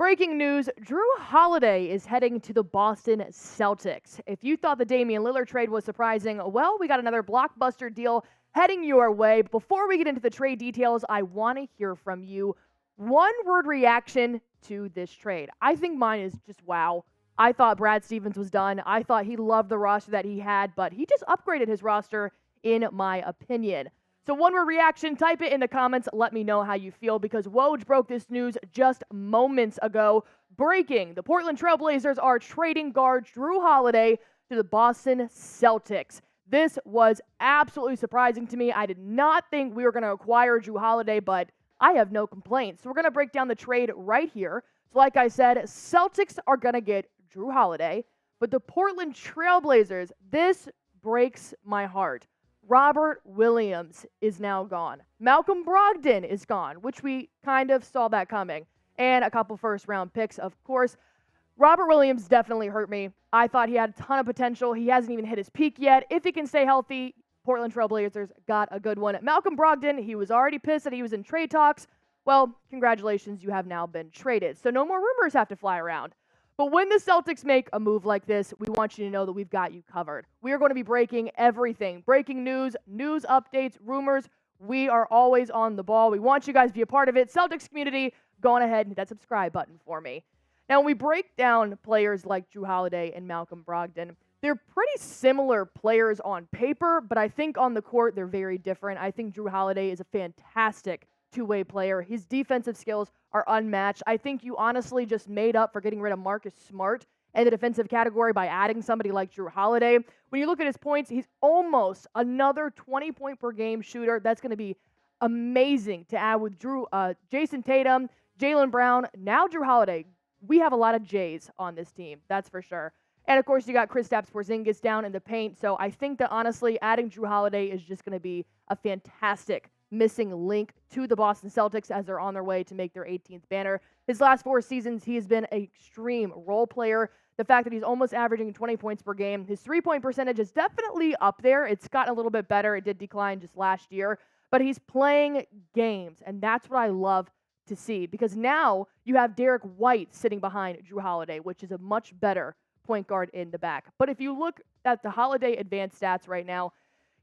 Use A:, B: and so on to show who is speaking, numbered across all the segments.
A: Breaking news, Jrue Holiday is heading to the Boston Celtics. If you thought the Damian Lillard trade was surprising, well, we got another blockbuster deal heading your way. Before we get into the trade details, I want to hear from you. One-word reaction to this trade. I think mine is just wow. I thought Brad Stevens was done. I thought he loved the roster that he had, but he just upgraded his roster, in my opinion. So one-word reaction, type it in the comments. Let me know how you feel because Woj broke this news just moments ago. Breaking, the Portland Trail Blazers are trading guard Jrue Holiday to the Boston Celtics. This was absolutely surprising to me. I did not think we were going to acquire Jrue Holiday, but I have no complaints. So we're going to break down the trade right here. So like I said, Celtics are going to get Jrue Holiday, but the Portland Trail Blazers, this breaks my heart. Robert Williams is now gone. Malcolm Brogdon is gone, which we kind of saw that coming. And a couple first-round picks, of course. Robert Williams definitely hurt me. I thought he had a ton of potential. He hasn't even hit his peak yet. If he can stay healthy, Portland Trail Blazers got a good one. Malcolm Brogdon, he was already pissed that he was in trade talks. Well, congratulations, you have now been traded. So no more rumors have to fly around. But when the Celtics make a move like this, we want you to know that we've got you covered. We are going to be breaking everything. Breaking news, news updates, rumors. We are always on the ball. We want you guys to be a part of it. Celtics community, go on ahead and hit that subscribe button for me. Now, when we break down players like Jrue Holiday and Malcolm Brogdon, they're pretty similar players on paper, but I think on the court, they're very different. I think Jrue Holiday is a fantastic two-way player. His defensive skills are unmatched. I think you honestly just made up for getting rid of Marcus Smart in the defensive category by adding somebody like Jrue Holiday. When you look at his points, he's almost another 20-point-per-game shooter. That's going to be amazing to add with Jason Tatum, Jaylen Brown, now Jrue Holiday. We have a lot of J's on this team, that's for sure. And, of course, you got Kristaps Porzingis down in the paint. So I think that, honestly, adding Jrue Holiday is just going to be a fantastic missing link to the Boston Celtics as they're on their way to make their 18th banner. His last 4 seasons, he has been an extreme role player. The fact that he's almost averaging 20 points per game. His three-point percentage is definitely up there. It's gotten a little bit better. It did decline just last year. But he's playing games, and that's what I love to see because now you have Derek White sitting behind Jrue Holiday, which is a much better point guard in the back. But if you look at the Holiday advanced stats right now,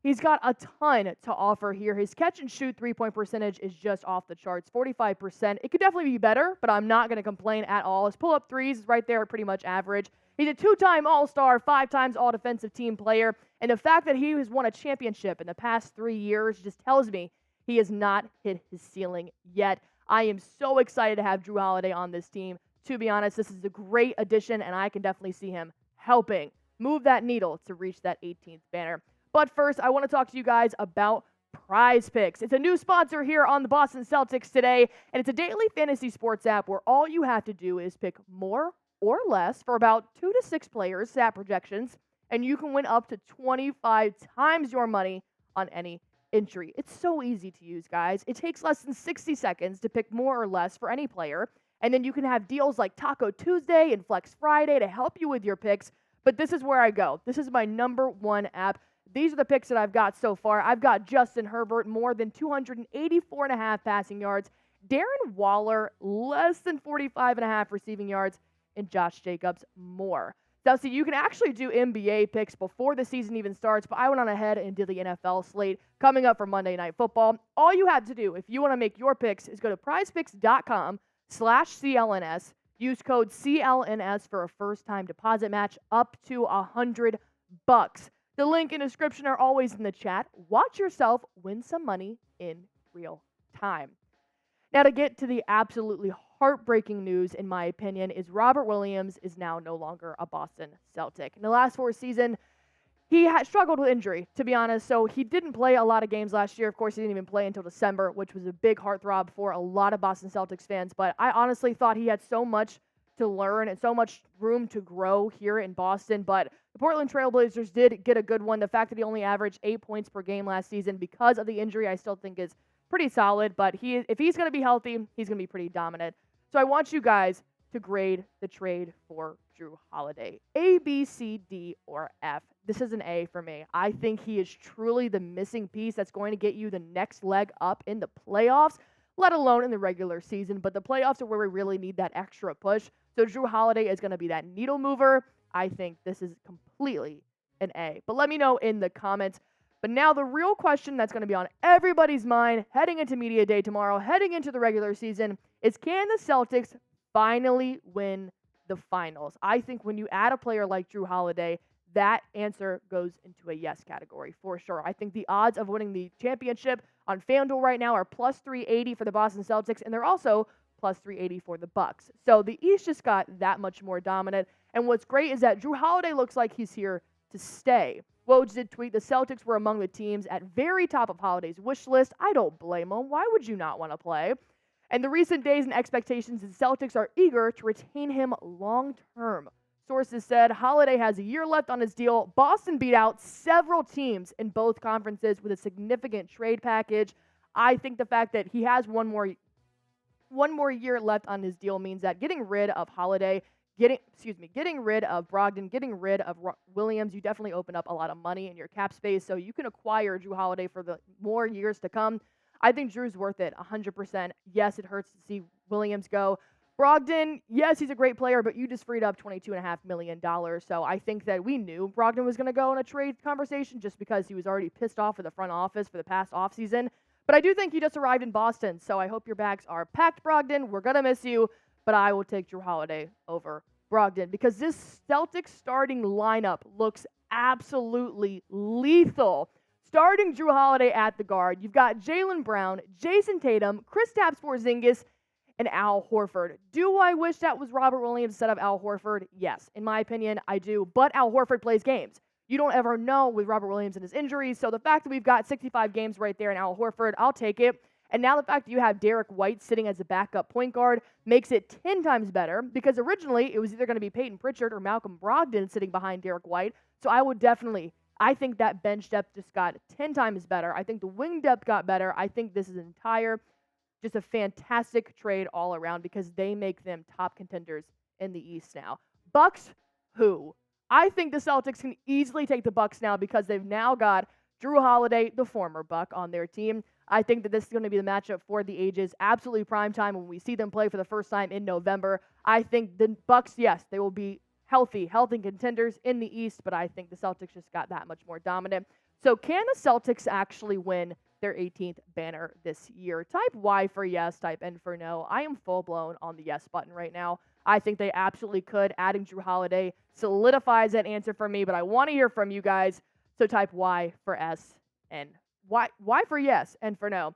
A: he's got a ton to offer here. His catch and shoot three-point percentage is just off the charts, 45%. It could definitely be better, but I'm not going to complain at all. His pull-up threes is right there at pretty much average. He's a 2-time All-Star, 5 times All-Defensive Team player, and the fact that he has won a championship in the past 3 years just tells me he has not hit his ceiling yet. I am so excited to have Jrue Holiday on this team. To be honest, this is a great addition, and I can definitely see him helping move that needle to reach that 18th banner. But first, I want to talk to you guys about PrizePicks. It's a new sponsor here on the Boston Celtics Today, and it's a daily fantasy sports app where all you have to do is pick more or less for about 2 to 6 players, stat projections, and you can win up to 25 times your money on any entry. It's so easy to use, guys. It takes less than 60 seconds to pick more or less for any player, and then you can have deals like Taco Tuesday and Flex Friday to help you with your picks. But this is where I go. This is my number one app. These are the picks that I've got so far. I've got Justin Herbert, more than 284.5 passing yards. Darren Waller, less than 45.5 receiving yards. And Josh Jacobs, more. Now, see, you can actually do NBA picks before the season even starts, but I went on ahead and did the NFL slate coming up for Monday Night Football. All you have to do, if you want to make your picks, is go to prizepicks.com/CLNS. Use code CLNS for a first-time deposit match up to $100. The link and description are always in the chat. Watch yourself win some money in real time. Now, to get to the absolutely heartbreaking news, in my opinion, is Robert Williams is now no longer a Boston Celtic. In the last 4 seasons, he had struggled with injury, to be honest, so he didn't play a lot of games last year. Of course, he didn't even play until December, which was a big heartthrob for a lot of Boston Celtics fans, but I honestly thought he had so much to learn and so much room to grow here in Boston, but the Portland Trail Blazers did get a good one. The fact that he only averaged 8 points per game last season because of the injury, I still think is pretty solid, but if he's going to be healthy, he's going to be pretty dominant. So I want you guys to grade the trade for Jrue Holiday. A, B, C, D, or F. This is an A for me. I think he is truly the missing piece that's going to get you the next leg up in the playoffs. let alone in the regular season. But the playoffs are where we really need that extra push. So Jrue Holiday is going to be that needle mover. I think this is completely an A. But let me know in the comments. But now the real question that's going to be on everybody's mind heading into Media Day tomorrow, heading into the regular season, is can the Celtics finally win the finals? I think when you add a player like Jrue Holiday, that answer goes into a yes category for sure. I think the odds of winning the championship on FanDuel right now are plus 380 for the Boston Celtics, and they're also plus 380 for the Bucks. So the East just got that much more dominant. And what's great is that Jrue Holiday looks like he's here to stay. Woj did tweet the Celtics were among the teams at very top of Holiday's wish list. I don't blame him. Why would you not want to play? And the recent days and expectations of the Celtics are eager to retain him long term. Sources said Holiday has a year left on his deal. Boston beat out several teams in both conferences with a significant trade package. I think the fact that he has one more year left on his deal means that getting rid of Holiday, getting rid of Brogdon, getting rid of Williams, you definitely open up a lot of money in your cap space, so you can acquire Jrue Holiday for the more years to come. I think Jrue's worth it 100%. Yes, it hurts to see Williams go. Brogdon, yes, he's a great player, but you just freed up $22.5 million. So I think that we knew Brogdon was going to go in a trade conversation just because he was already pissed off with the front office for the past offseason. But I do think he just arrived in Boston, so I hope your bags are packed, Brogdon. We're going to miss you, but I will take Jrue Holiday over Brogdon because this Celtics starting lineup looks absolutely lethal. Starting Jrue Holiday at the guard, you've got Jaylen Brown, Jason Tatum, Kristaps Porzingis, and Al Horford. Do I wish that was Robert Williams instead of Al Horford? Yes, in my opinion, I do. But Al Horford plays games. You don't ever know with Robert Williams and his injuries. So the fact that we've got 65 games right there in Al Horford, I'll take it. And now the fact that you have Derek White sitting as a backup point guard makes it 10 times better because originally it was either going to be Peyton Pritchard or Malcolm Brogdon sitting behind Derek White. So I think that bench depth just got 10 times better. I think the wing depth got better. I think this is just a fantastic trade all around because they make them top contenders in the East now. Bucks, who? I think the Celtics can easily take the Bucks now because they've now got Jrue Holiday, the former Buck, on their team. I think that this is going to be the matchup for the ages. Absolutely prime time when we see them play for the first time in November. I think the Bucks, yes, they will be healthy contenders in the East, but I think the Celtics just got that much more dominant. So can the Celtics actually win their 18th banner this year? Type Y for yes, type N for no. I am full-blown on the yes button right now. I think they absolutely could. Adding Jrue Holiday solidifies that answer for me, but I want to hear from you guys. So type Y for S and Y for yes, and for no.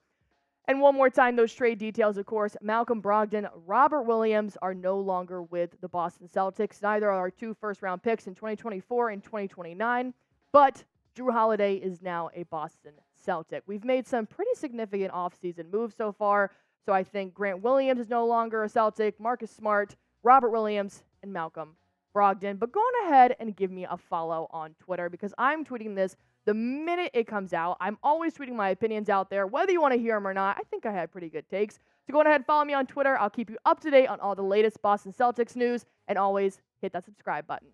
A: And one more time, those trade details, of course. Malcolm Brogdon, Robert Williams are no longer with the Boston Celtics. Neither are our 2 first-round picks in 2024 and 2029, but Jrue Holiday is now a Boston Celtic. We've made some pretty significant offseason moves so far, so I think Grant Williams is no longer a Celtic, Marcus Smart, Robert Williams, and Malcolm Brogdon. But go on ahead and give me a follow on Twitter because I'm tweeting this the minute it comes out. I'm always tweeting my opinions out there, whether you want to hear them or not. I think I had pretty good takes. So go on ahead and follow me on Twitter. I'll keep you up to date on all the latest Boston Celtics news, and always hit that subscribe button.